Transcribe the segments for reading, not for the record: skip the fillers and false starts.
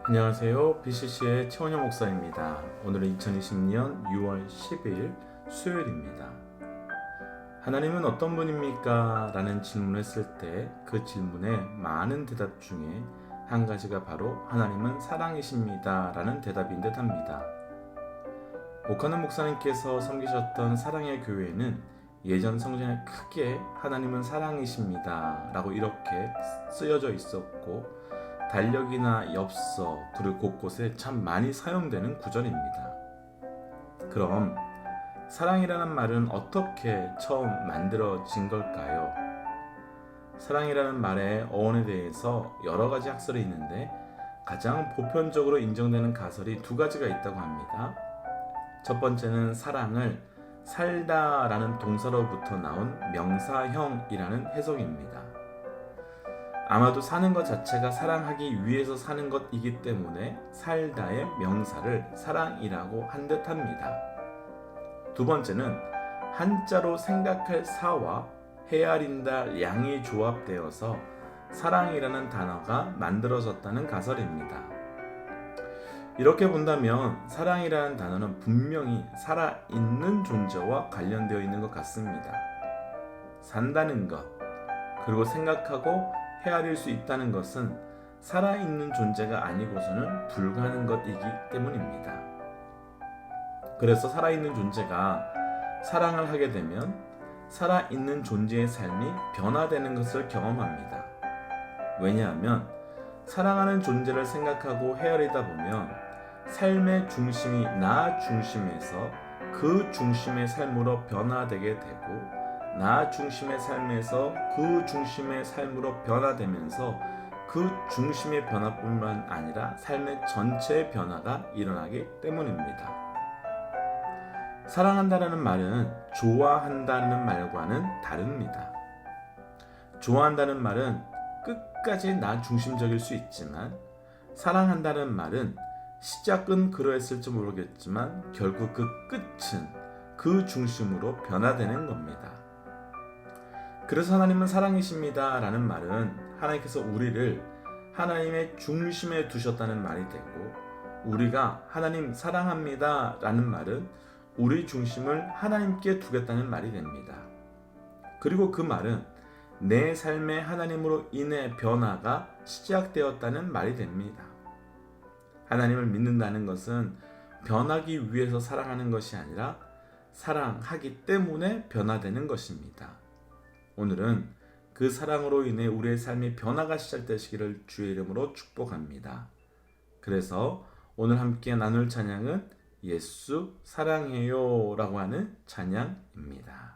안녕하세요. BCC의 최원영 목사입니다. 오늘은 2020년 6월 10일 수요일입니다. 하나님은 어떤 분입니까? 라는 질문을 했을 때 그 질문에 많은 대답 중에 한 가지가 바로 하나님은 사랑이십니다 라는 대답인 듯 합니다. 오카노 목사님께서 섬기셨던 사랑의 교회에는 예전 성전에 크게 하나님은 사랑이십니다 라고 이렇게 쓰여져 있었고, 달력이나 엽서, 그리고 곳곳에 참 많이 사용되는 구절입니다. 그럼 사랑이라는 말은 어떻게 처음 만들어진 걸까요? 사랑이라는 말의 어원에 대해서 여러 가지 학설이 있는데 가장 보편적으로 인정되는 가설이 두 가지가 있다고 합니다. 첫 번째는 사랑을 살다라는 동사로부터 나온 명사형이라는 해석입니다. 아마도 사는 것 자체가 사랑하기 위해서 사는 것이기 때문에 살다의 명사를 사랑이라고 한 듯합니다. 두 번째는 한자로 생각할 사와 헤아린다 양이 조합되어서 사랑이라는 단어가 만들어졌다는 가설입니다. 이렇게 본다면 사랑이라는 단어는 분명히 살아있는 존재와 관련되어 있는 것 같습니다. 산다는 것, 그리고 생각하고 헤아릴 수 있다는 것은 살아있는 존재가 아니고서는 불가능한 것이기 때문입니다. 그래서 살아있는 존재가 사랑을 하게 되면 살아있는 존재의 삶이 변화되는 것을 경험합니다. 왜냐하면 사랑하는 존재를 생각하고 헤아리다 보면 삶의 중심이 나 중심에서 그 중심의 삶으로 변화되게 되고, 나 중심의 삶에서 그 중심의 삶으로 변화되면서 그 중심의 변화뿐만 아니라 삶의 전체의 변화가 일어나기 때문입니다. 사랑한다는 말은 좋아한다는 말과는 다릅니다. 좋아한다는 말은 끝까지 나 중심적일 수 있지만, 사랑한다는 말은 시작은 그러했을지 모르겠지만 결국 그 끝은 그 중심으로 변화되는 겁니다. 그래서 하나님은 사랑이십니다 라는 말은 하나님께서 우리를 하나님의 중심에 두셨다는 말이 되고, 우리가 하나님 사랑합니다 라는 말은 우리 중심을 하나님께 두겠다는 말이 됩니다. 그리고 그 말은 내 삶의 하나님으로 인해 변화가 시작되었다는 말이 됩니다. 하나님을 믿는다는 것은 변하기 위해서 사랑하는 것이 아니라 사랑하기 때문에 변화되는 것입니다. 오늘은 그 사랑으로 인해 우리의 삶의 변화가 시작되시기를 주의 이름으로 축복합니다. 그래서 오늘 함께 나눌 찬양은 예수 사랑해요 라고 하는 찬양입니다.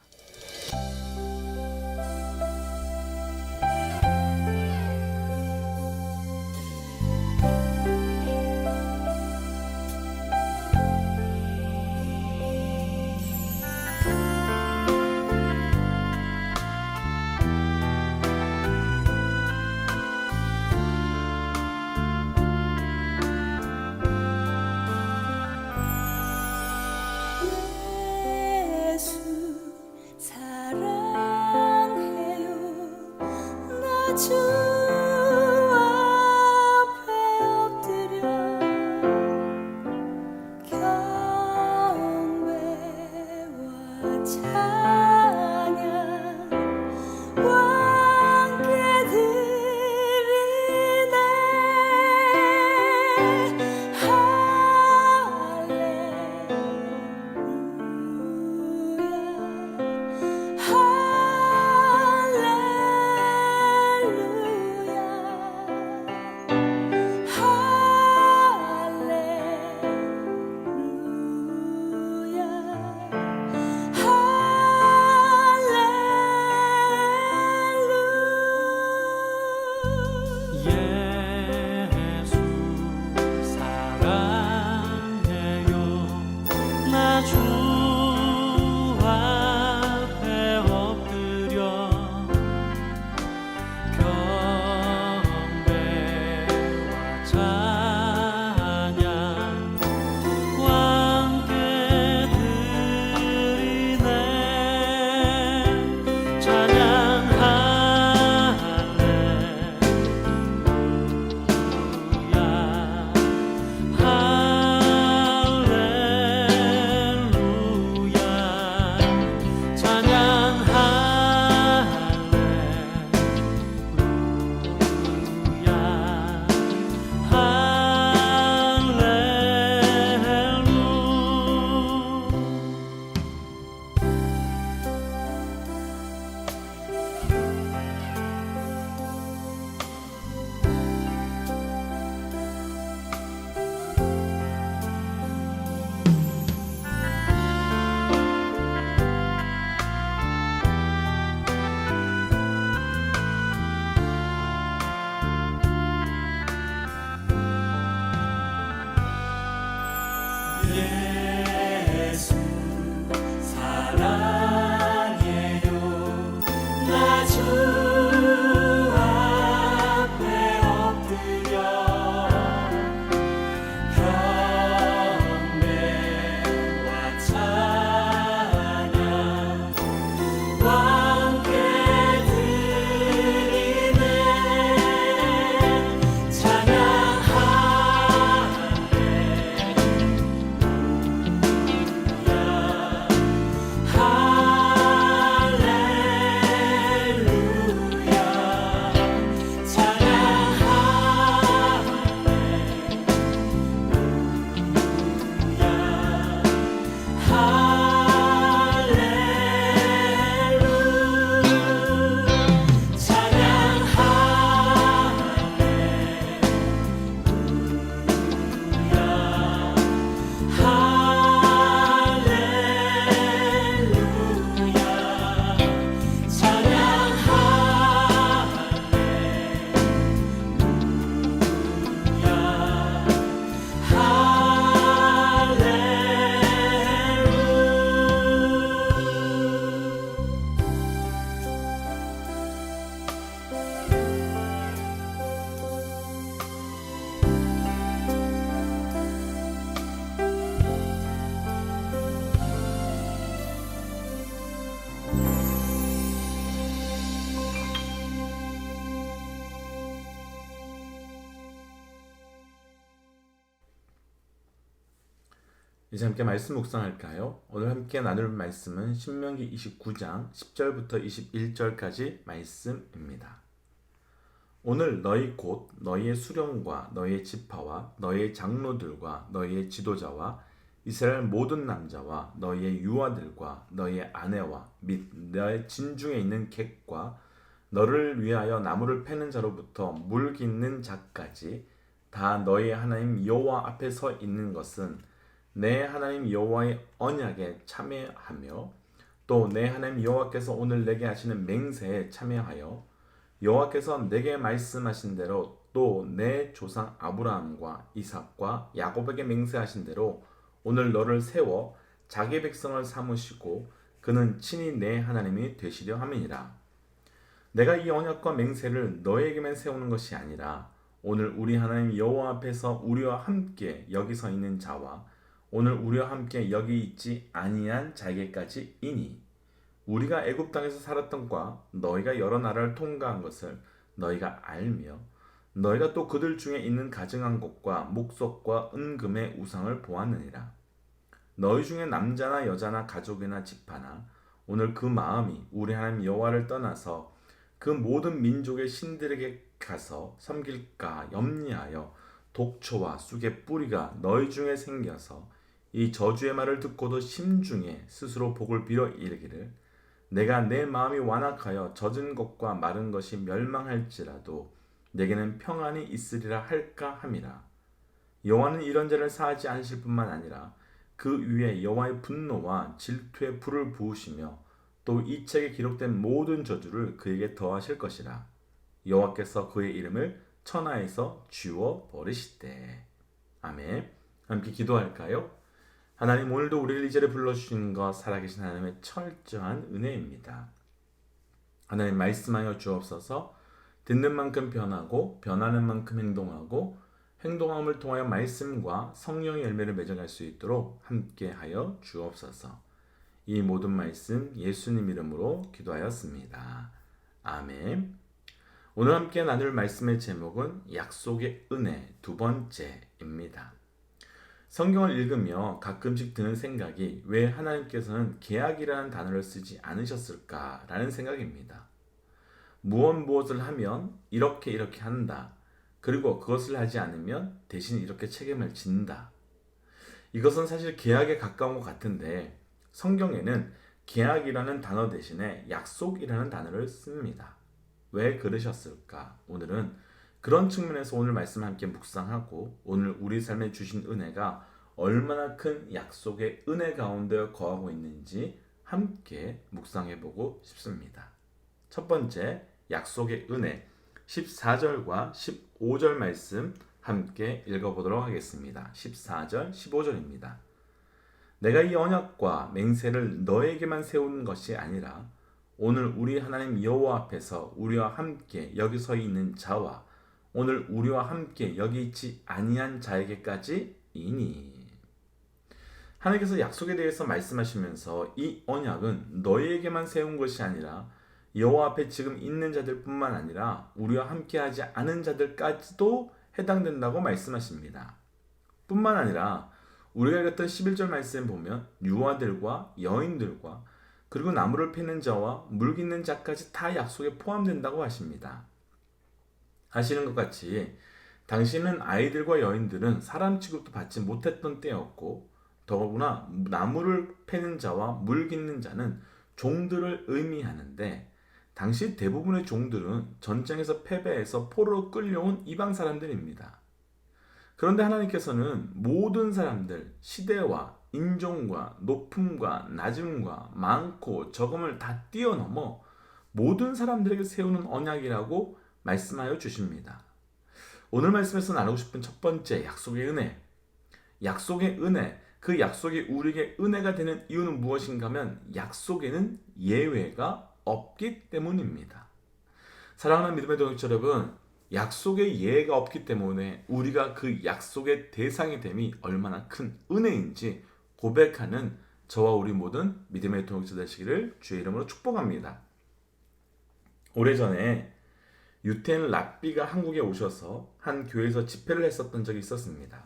이제 함께 말씀 묵상할까요? 오늘 함께 나눌 말씀은 신명기 29장 10절부터 21절까지 말씀입니다. 오늘 너희 곧 너희의 수령과 너희의 지파와 너희의 장로들과 너희의 지도자와 이스라엘 모든 남자와 너희의 유아들과 너희의 아내와 및 너의 진중에 있는 객과 너를 위하여 나무를 패는 자로부터 물 깃는 자까지 다 너희 하나님 여호와 앞에 서 있는 것은 내 하나님 여호와의 언약에 참여하며 또 내 하나님 여호와께서 오늘 내게 하시는 맹세에 참여하여 여호와께서 내게 말씀하신 대로 또 내 조상 아브라함과 이삭과 야곱에게 맹세하신 대로 오늘 너를 세워 자기 백성을 삼으시고 그는 친히 내 하나님이 되시려 함이니라. 내가 이 언약과 맹세를 너에게만 세우는 것이 아니라 오늘 우리 하나님 여호와 앞에서 우리와 함께 여기 서 있는 자와 오늘 우리와 함께 여기 있지 아니한 자에게까지이니 우리가 애굽 땅에서 살았던 과 너희가 여러 나라를 통과한 것을 너희가 알며 너희가 또 그들 중에 있는 가증한 것과 목석과 은금의 우상을 보았느니라. 너희 중에 남자나 여자나 가족이나 지파나 오늘 그 마음이 우리 하나님 여호와를 떠나서 그 모든 민족의 신들에게 가서 섬길까 염려하여 독초와 쑥의 뿌리가 너희 중에 생겨서 이 저주의 말을 듣고도 심중에 스스로 복을 빌어 이르기를 내가 내 마음이 완악하여 젖은 것과 마른 것이 멸망할지라도 내게는 평안이 있으리라 할까 함이라. 여호와는 이런 자를 사하지 않으실 뿐만 아니라 그 위에 여호와의 분노와 질투의 불을 부으시며 또 이 책에 기록된 모든 저주를 그에게 더하실 것이라. 여호와께서 그의 이름을 천하에서 지워 버리시되. 아멘. 함께 기도할까요? 하나님, 오늘도 우리를 이 자리에 불러주신 것 살아계신 하나님의 철저한 은혜입니다. 하나님, 말씀하여 주옵소서. 듣는 만큼 변하고 변하는 만큼 행동하고 행동함을 통하여 말씀과 성령의 열매를 맺어갈 수 있도록 함께하여 주옵소서. 이 모든 말씀 예수님 이름으로 기도하였습니다. 아멘. 오늘 함께 나눌 말씀의 제목은 약속의 은혜 두 번째입니다. 성경을 읽으며 가끔씩 드는 생각이 왜 하나님께서는 계약이라는 단어를 쓰지 않으셨을까라는 생각입니다. 무엇을 하면 이렇게 한다. 그리고 그것을 하지 않으면 대신 이렇게 책임을 진다. 이것은 사실 계약에 가까운 것 같은데 성경에는 계약이라는 단어 대신에 약속이라는 단어를 씁니다. 왜 그러셨을까? 오늘은 그런 측면에서 오늘 말씀 함께 묵상하고 오늘 우리 삶에 주신 은혜가 얼마나 큰 약속의 은혜 가운데 거하고 있는지 함께 묵상해보고 싶습니다. 첫 번째, 약속의 은혜 14절과 15절 말씀 함께 읽어보도록 하겠습니다. 14절, 15절입니다. 내가 이 언약과 맹세를 너에게만 세우는 것이 아니라 오늘 우리 하나님 여호와 앞에서 우리와 함께 여기 서 있는 자와 오늘 우리와 함께 여기 있지 아니한 자에게까지이니. 하나님께서 약속에 대해서 말씀하시면서 이 언약은 너희에게만 세운 것이 아니라 여호와 앞에 지금 있는 자들 뿐만 아니라 우리와 함께하지 않은 자들까지도 해당된다고 말씀하십니다. 뿐만 아니라 우리가 읽었던 11절 말씀 보면 유아들과 여인들과 그리고 나무를 패는 자와 물 깃는 자까지 다 약속에 포함된다고 하십니다. 아시는 것 같이 당시는 아이들과 여인들은 사람 취급도 받지 못했던 때였고 더구나 나무를 패는 자와 물 깃는 자는 종들을 의미하는데 당시 대부분의 종들은 전쟁에서 패배해서 포로로 끌려온 이방 사람들입니다. 그런데 하나님께서는 모든 사람들, 시대와 인종과 높음과 낮음과 많고 적음을 다 뛰어넘어 모든 사람들에게 세우는 언약이라고 말씀하여 주십니다. 오늘 말씀에서 나누고 싶은 첫 번째 약속의 은혜. 약속의 은혜, 그 약속이 우리에게 은혜가 되는 이유는 무엇인가 하면 약속에는 예외가 없기 때문입니다. 사랑하는 믿음의 동역자 여러분, 약속의 예외가 없기 때문에 우리가 그 약속의 대상이 됨이 얼마나 큰 은혜인지 고백하는 저와 우리 모든 믿음의 동역자 되시기를 주의 이름으로 축복합니다. 오래전에 유태인 랍비가 한국에 오셔서 한 교회에서 집회를 했었던 적이 있었습니다.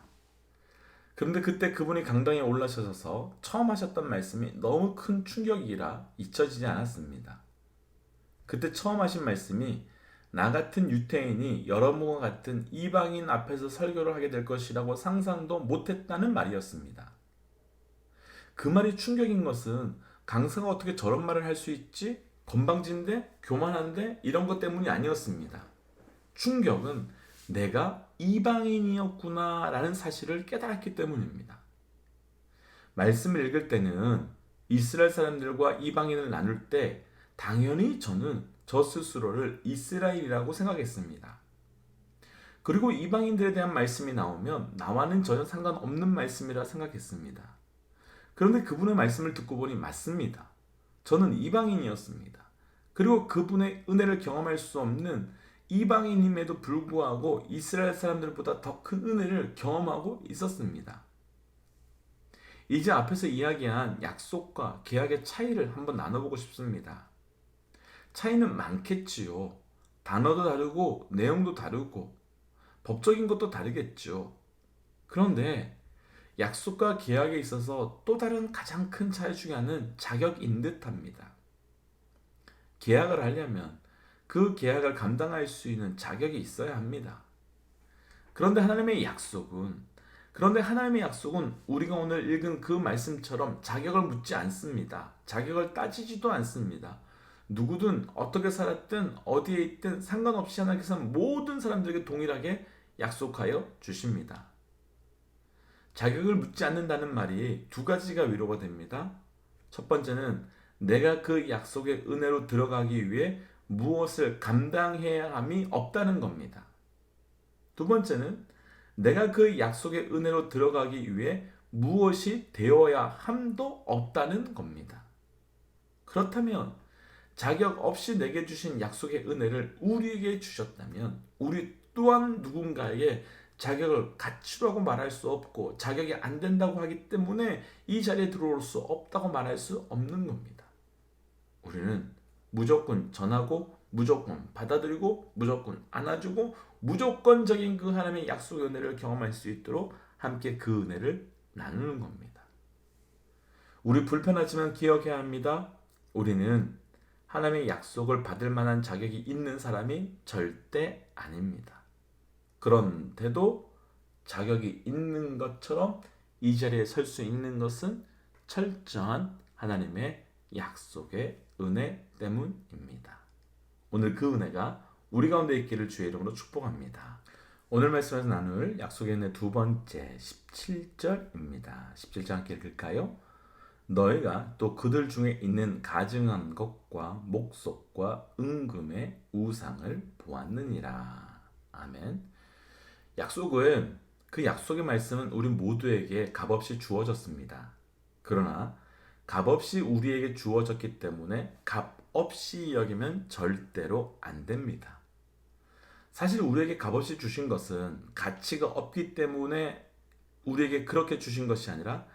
그런데 그때 그분이 강당에 올라서셔서 처음 하셨던 말씀이 너무 큰 충격이라 잊혀지지 않았습니다. 그때 처음 하신 말씀이 나 같은 유태인이 여러분과 같은 이방인 앞에서 설교를 하게 될 것이라고 상상도 못했다는 말이었습니다. 그 말이 충격인 것은 강사가 어떻게 저런 말을 할 수 있지? 건방진데? 교만한데? 이런 것 때문이 아니었습니다. 충격은 내가 이방인이었구나 라는 사실을 깨달았기 때문입니다. 말씀을 읽을 때는 이스라엘 사람들과 이방인을 나눌 때 당연히 저는 저 스스로를 이스라엘이라고 생각했습니다. 그리고 이방인들에 대한 말씀이 나오면 나와는 전혀 상관없는 말씀이라 생각했습니다. 그런데 그분의 말씀을 듣고 보니 맞습니다. 저는 이방인이었습니다. 그리고 그분의 은혜를 경험할 수 없는 이방인임에도 불구하고 이스라엘 사람들보다 더 큰 은혜를 경험하고 있었습니다. 이제 앞에서 이야기한 약속과 계약의 차이를 한번 나눠보고 싶습니다. 차이는 많겠지요. 단어도 다르고 내용도 다르고 법적인 것도 다르겠죠. 그런데 약속과 계약에 있어서 또 다른 가장 큰 차이 중에 하나는 자격인 듯합니다. 계약을 하려면 그 계약을 감당할 수 있는 자격이 있어야 합니다. 그런데 하나님의 약속은 우리가 오늘 읽은 그 말씀처럼 자격을 묻지 않습니다. 자격을 따지지도 않습니다. 누구든 어떻게 살았든 어디에 있든 상관없이 하나님께서 모든 사람들에게 동일하게 약속하여 주십니다. 자격을 묻지 않는다는 말이 두 가지가 위로가 됩니다. 첫 번째는 내가 그 약속의 은혜로 들어가기 위해 무엇을 감당해야 함이 없다는 겁니다. 두 번째는 내가 그 약속의 은혜로 들어가기 위해 무엇이 되어야 함도 없다는 겁니다. 그렇다면 자격 없이 내게 주신 약속의 은혜를 우리에게 주셨다면 우리 또한 누군가에게 자격을 갖추라고 말할 수 없고 자격이 안 된다고 하기 때문에 이 자리에 들어올 수 없다고 말할 수 없는 겁니다. 우리는 무조건 전하고 무조건 받아들이고 무조건 안아주고 무조건적인 그 하나님의 약속의 은혜를 경험할 수 있도록 함께 그 은혜를 나누는 겁니다. 우리 불편하지만 기억해야 합니다. 우리는 하나님의 약속을 받을 만한 자격이 있는 사람이 절대 아닙니다. 그런데도 자격이 있는 것처럼 이 자리에 설 수 있는 것은 철저한 하나님의 약속의 은혜 때문입니다. 오늘 그 은혜가 우리 가운데 있기를 주의 이름으로 축복합니다. 오늘 말씀에서 나눌 약속의 은혜 두 번째 17절입니다. 17절 함께 읽을까요? 너희가 또 그들 중에 있는 가증한 것과 목속과 은금의 우상을 보았느니라. 아멘. 약속은 그 약속의 말씀은 우리 모두에게 값없이 주어졌습니다. 그러나 값없이 우리에게 주어졌기 때문에 값없이 여기면 절대로 안 됩니다. 사실 우리에게 값없이 주신 것은 가치가 없기 때문에 우리에게 그렇게 주신 것이 아니라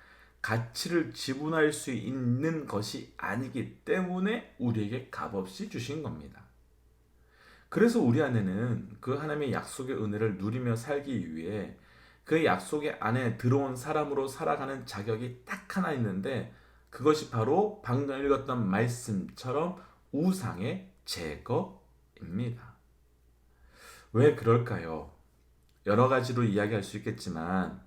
가치를 지분할 수 있는 것이 아니기 때문에 우리에게 값없이 주신 겁니다. 그래서 우리 안에는 그 하나님의 약속의 은혜를 누리며 살기 위해 그 약속의 안에 들어온 사람으로 살아가는 자격이 딱 하나 있는데 그것이 바로 방금 읽었던 말씀처럼 우상의 제거입니다. 왜 그럴까요? 여러 가지로 이야기할 수 있겠지만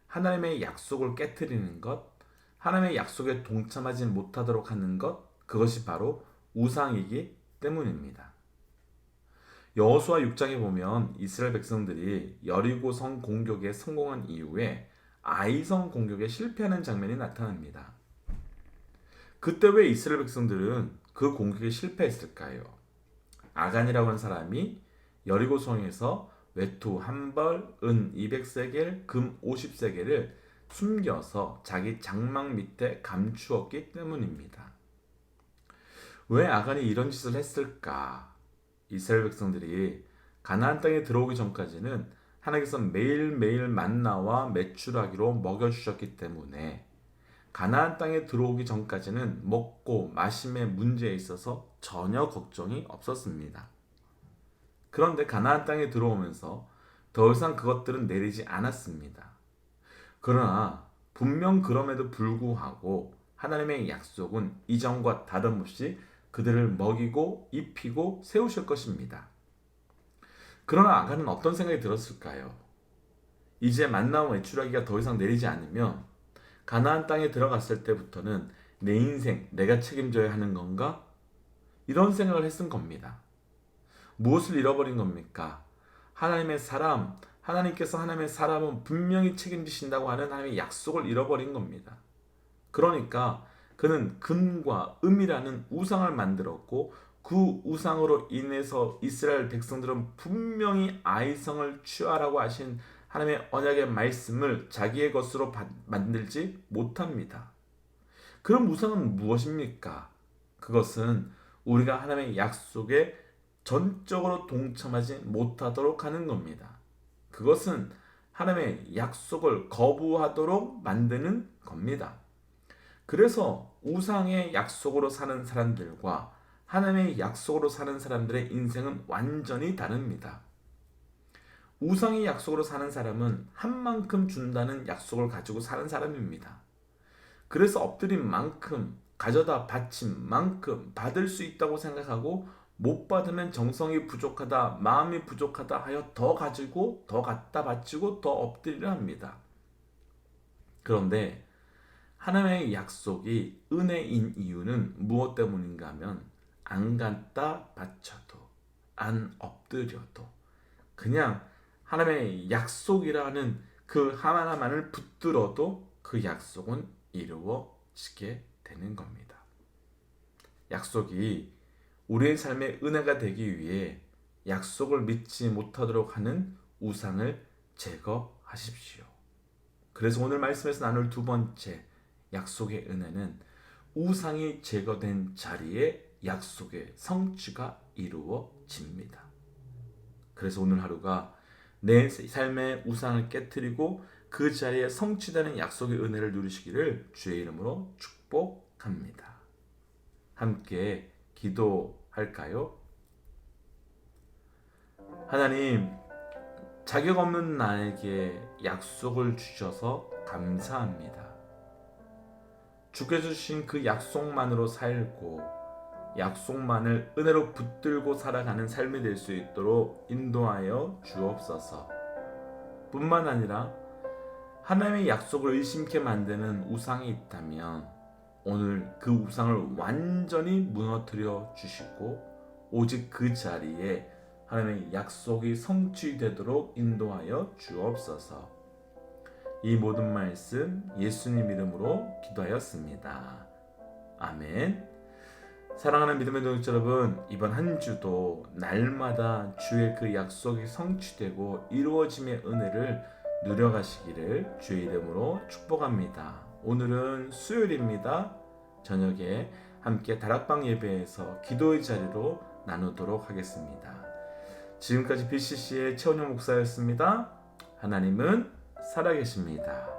하나님의 약속을 깨트리는 것, 하나님의 약속에 동참하지 못하도록 하는 것, 그것이 바로 우상이기 때문입니다. 여호수아 6장에 보면 이스라엘 백성들이 여리고성 공격에 성공한 이후에 아이성 공격에 실패하는 장면이 나타납니다. 그때 왜 이스라엘 백성들은 그 공격에 실패했을까요? 아간이라고 하는 사람이 여리고성에서 외투 한 벌, 은 200세겔, 금 50세겔을 숨겨서 자기 장막 밑에 감추었기 때문입니다. 왜 아간이 이런 짓을 했을까? 이스라엘 백성들이 가나안 땅에 들어오기 전까지는 하나님께서 매일매일 만나와 메추라기로 먹여주셨기 때문에 가나안 땅에 들어오기 전까지는 먹고 마심의 문제에 있어서 전혀 걱정이 없었습니다. 그런데 가나안 땅에 들어오면서 더 이상 그것들은 내리지 않았습니다. 그러나 분명 그럼에도 불구하고 하나님의 약속은 이전과 다름없이 그들을 먹이고 입히고 세우실 것입니다. 그러나 아간은 어떤 생각이 들었을까요? 이제 만나온 외출하기가 더 이상 내리지 않으면 가나안 땅에 들어갔을 때부터는 내 인생 내가 책임져야 하는 건가? 이런 생각을 했은 겁니다. 무엇을 잃어버린 겁니까? 하나님의 사람, 하나님께서 하나님의 사람은 분명히 책임지신다고 하는 하나님의 약속을 잃어버린 겁니다. 그러니까 그는 금과 음이라는 우상을 만들었고 그 우상으로 인해서 이스라엘 백성들은 분명히 아이성을 취하라고 하신 하나님의 언약의 말씀을 자기의 것으로 만들지 못합니다. 그럼 우상은 무엇입니까? 그것은 우리가 하나님의 약속에 전적으로 동참하지 못하도록 하는 겁니다. 그것은 하나님의 약속을 거부하도록 만드는 겁니다. 그래서 우상의 약속으로 사는 사람들과 하나님의 약속으로 사는 사람들의 인생은 완전히 다릅니다. 우상의 약속으로 사는 사람은 한 만큼 준다는 약속을 가지고 사는 사람입니다. 그래서 엎드린 만큼 가져다 바친 만큼 받을 수 있다고 생각하고 못 받으면 정성이 부족하다, 마음이 부족하다 하여 더 가지고 더 갖다 바치고 더 엎드리려 합니다. 그런데 하나님의 약속이 은혜인 이유는 무엇 때문인가 하면 안 갖다 바쳐도 안 엎드려도 그냥 하나님의 약속이라는 그 하나만을 붙들어도 그 약속은 이루어지게 되는 겁니다. 약속이 우리의 삶의 은혜가 되기 위해 약속을 믿지 못하도록 하는 우상을 제거하십시오. 그래서 오늘 말씀에서 나눌 두 번째 약속의 은혜는 우상이 제거된 자리에 약속의 성취가 이루어집니다. 그래서 오늘 하루가 내 삶의 우상을 깨뜨리고 그 자리에 성취되는 약속의 은혜를 누리시기를 주의 이름으로 축복합니다. 함께 기도할까요? 하나님, 자격 없는 나에게 약속을 주셔서 감사합니다. 주께 주신 그 약속만으로 살고 약속만을 은혜로 붙들고 살아가는 삶이 될 수 있도록 인도하여 주옵소서. 뿐만 아니라 하나님의 약속을 의심케 만드는 우상이 있다면 오늘 그 우상을 완전히 무너뜨려 주시고 오직 그 자리에 하나님의 약속이 성취되도록 인도하여 주옵소서. 이 모든 말씀 예수님 이름으로 기도하였습니다. 아멘. 사랑하는 믿음의 동역자 여러분, 이번 한 주도 날마다 주의 그 약속이 성취되고 이루어짐의 은혜를 누려가시기를 주의 이름으로 축복합니다. 오늘은 수요일입니다. 저녁에 함께 다락방 예배에서 기도의 자리로 나누도록 하겠습니다. 지금까지 BCC의 최원영 목사였습니다. 하나님은 살아계십니다.